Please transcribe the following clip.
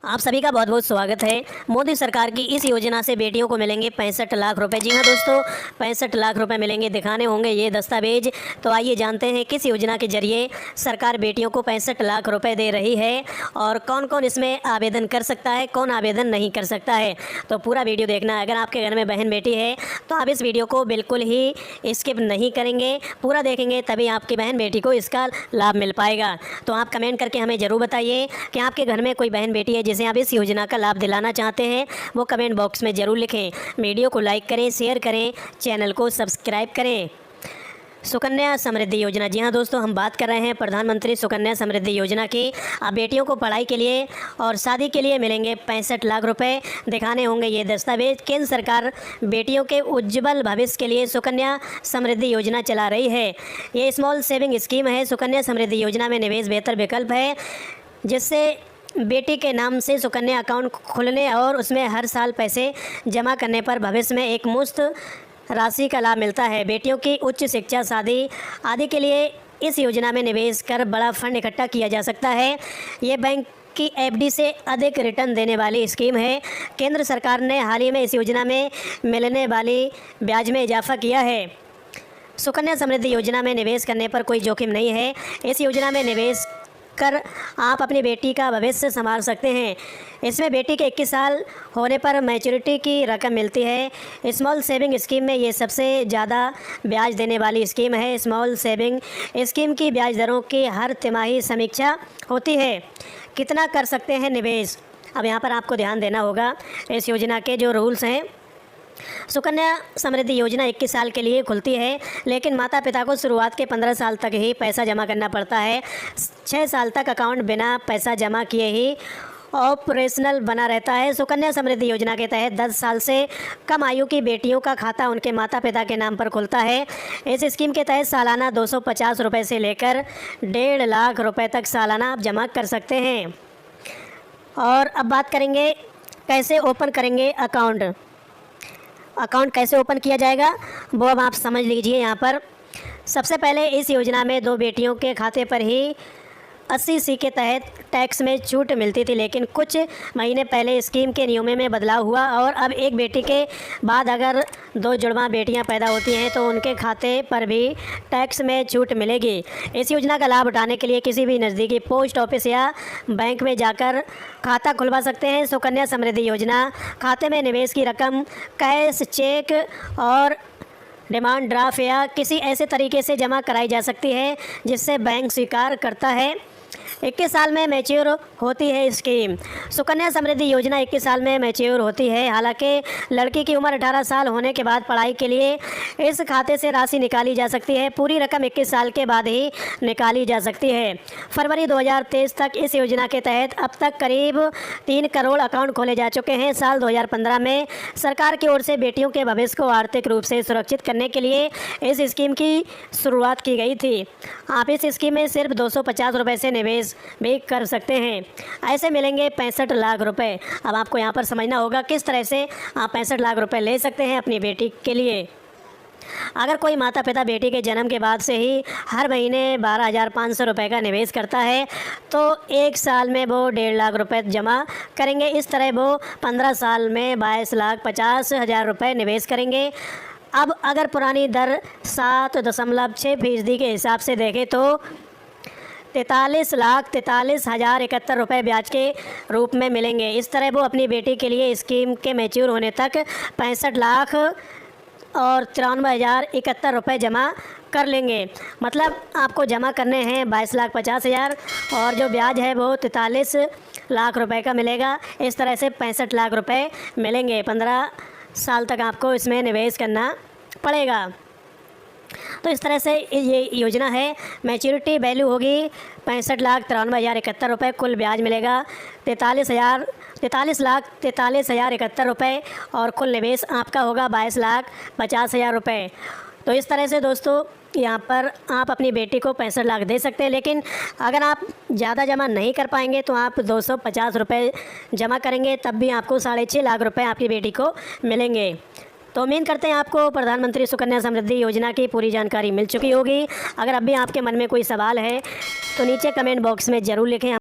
आप सभी का बहुत बहुत स्वागत है। मोदी सरकार की इस योजना से बेटियों को मिलेंगे 65 लाख रुपए। जी हाँ दोस्तों, 65 लाख रुपए मिलेंगे, दिखाने होंगे ये दस्तावेज। तो आइए जानते हैं किस योजना के जरिए सरकार बेटियों को 65 लाख रुपए दे रही है और कौन कौन इसमें आवेदन कर सकता है, कौन आवेदन नहीं कर सकता है। तो पूरा वीडियो देखना है। अगर आपके घर में बहन बेटी है तो आप इस वीडियो को बिल्कुल ही स्किप नहीं करेंगे, पूरा देखेंगे, तभी आपकी बहन बेटी को इसका लाभ मिल पाएगा। तो आप कमेंट करके हमें ज़रूर बताइए कि आपके घर में कोई बहन बेटी है जिसे आप इस योजना का लाभ दिलाना चाहते हैं, वो कमेंट बॉक्स में ज़रूर लिखें। वीडियो को लाइक करें, शेयर करें, चैनल को सब्सक्राइब करें। सुकन्या समृद्धि योजना, जी हाँ दोस्तों, हम बात कर रहे हैं प्रधानमंत्री सुकन्या समृद्धि योजना की। अब बेटियों को पढ़ाई के लिए और शादी के लिए मिलेंगे 65 लाख रुपए, दिखाने होंगे ये दस्तावेज। केंद्र सरकार बेटियों के उज्ज्वल भविष्य के लिए सुकन्या समृद्धि योजना चला रही है। ये स्मॉल सेविंग स्कीम है। सुकन्या समृद्धि योजना में निवेश बेहतर विकल्प है, जिससे बेटी के नाम से सुकन्या अकाउंट खुलने और उसमें हर साल पैसे जमा करने पर भविष्य में एक मुश्त राशि का लाभ मिलता है। बेटियों की उच्च शिक्षा, शादी आदि के लिए इस योजना में निवेश कर बड़ा फंड इकट्ठा किया जा सकता है। ये बैंक की एफडी से अधिक रिटर्न देने वाली स्कीम है। केंद्र सरकार ने हाल ही में इस योजना में मिलने वाली ब्याज में इजाफा किया है। सुकन्या समृद्धि योजना में निवेश करने पर कोई जोखिम नहीं है। इस योजना में निवेश कर आप अपनी बेटी का भविष्य संभाल सकते हैं। इसमें बेटी के 21 साल होने पर मैच्योरिटी की रकम मिलती है। स्मॉल सेविंग स्कीम में ये सबसे ज़्यादा ब्याज देने वाली स्कीम है। स्मॉल सेविंग स्कीम की ब्याज दरों की हर तिमाही समीक्षा होती है। कितना कर सकते हैं निवेश, अब यहाँ पर आपको ध्यान देना होगा। इस योजना के जो रूल्स हैं, सुकन्या समृद्धि योजना 21 साल के लिए खुलती है, लेकिन माता पिता को शुरुआत के 15 साल तक ही पैसा जमा करना पड़ता है। 6 साल तक अकाउंट बिना पैसा जमा किए ही ऑपरेशनल बना रहता है। सुकन्या समृद्धि योजना के तहत 10 साल से कम आयु की बेटियों का खाता उनके माता पिता के नाम पर खुलता है। इस स्कीम के तहत सालाना 250 रुपये से लेकर 1.5 लाख रुपए तक सालाना आप जमा कर सकते हैं। और अब बात करेंगे कैसे ओपन करेंगे अकाउंट कैसे ओपन किया जाएगा, वो अब आप समझ लीजिए। यहाँ पर सबसे पहले इस योजना में 2 बेटियों के खाते पर ही 80C के तहत टैक्स में छूट मिलती थी, लेकिन कुछ महीने पहले स्कीम के नियमों में बदलाव हुआ और अब एक बेटी के बाद अगर 2 जुड़वा बेटियां पैदा होती हैं तो उनके खाते पर भी टैक्स में छूट मिलेगी। इस योजना का लाभ उठाने के लिए किसी भी नज़दीकी पोस्ट ऑफिस या बैंक में जाकर खाता खुलवा सकते हैं। सुकन्या समृद्धि योजना खाते में निवेश की रकम कैश, चेक और डिमांड ड्राफ्ट या किसी ऐसे तरीके से जमा कराई जा सकती है जिससे बैंक स्वीकार करता है। 21 साल में मैच्योर होती है स्कीम। सुकन्या समृद्धि योजना 21 साल में मैच्योर होती है। हालांकि लड़की की उम्र 18 साल होने के बाद पढ़ाई के लिए इस खाते से राशि निकाली जा सकती है। पूरी रकम 21 साल के बाद ही निकाली जा सकती है। फरवरी 2023 तक इस योजना के तहत अब तक करीब 3 करोड़ अकाउंट खोले जा चुके हैं। साल 2015 में सरकार की ओर से बेटियों के भविष्य को आर्थिक रूप से सुरक्षित करने के लिए इस स्कीम की शुरुआत की गई थी। आप इस स्कीम में सिर्फ 250 रुपये से निवेश भी कर सकते हैं। ऐसे मिलेंगे 65 लाख रुपए। अब आपको यहाँ पर समझना होगा किस तरह से आप 65 लाख रुपए ले सकते हैं अपनी बेटी के लिए। अगर कोई माता पिता बेटी के जन्म के बाद से ही हर महीने 12,500 रुपये का निवेश करता है तो 1 साल में वो 1.5 लाख रुपए जमा करेंगे। इस तरह वो 15 साल में 22,50,000 रुपये निवेश करेंगे। अब अगर पुरानी दर 7.6% के हिसाब से देखें तो 43,43,071 रुपये ब्याज के रूप में मिलेंगे। इस तरह वो अपनी बेटी के लिए स्कीम के मैच्योर होने तक 65 लाख और 93,071 रुपये जमा कर लेंगे। मतलब आपको जमा करने हैं 22,50,000 और जो ब्याज है वो 43 लाख रुपए का मिलेगा। इस तरह से 65 लाख रुपए मिलेंगे। 15 साल तक आपको इसमें निवेश करना पड़ेगा। तो इस तरह से ये योजना है। मैच्योरिटी वैल्यू होगी 65,93,071 रुपये। कुल ब्याज मिलेगा 43,43,41,071 रुपये और कुल निवेश आपका होगा 22,50,000 रुपये। तो इस तरह से दोस्तों यहाँ पर आप अपनी बेटी को 65 लाख दे सकते हैं, लेकिन अगर आप ज़्यादा जमा नहीं कर पाएंगे तो आप 250 रुपये जमा करेंगे, तब भी आपको 6.5 लाख रुपये आपकी बेटी को मिलेंगे। तो उम्मीद करते हैं आपको प्रधानमंत्री सुकन्या समृद्धि योजना की पूरी जानकारी मिल चुकी होगी। अगर अब भी आपके मन में कोई सवाल है तो नीचे कमेंट बॉक्स में ज़रूर लिखें।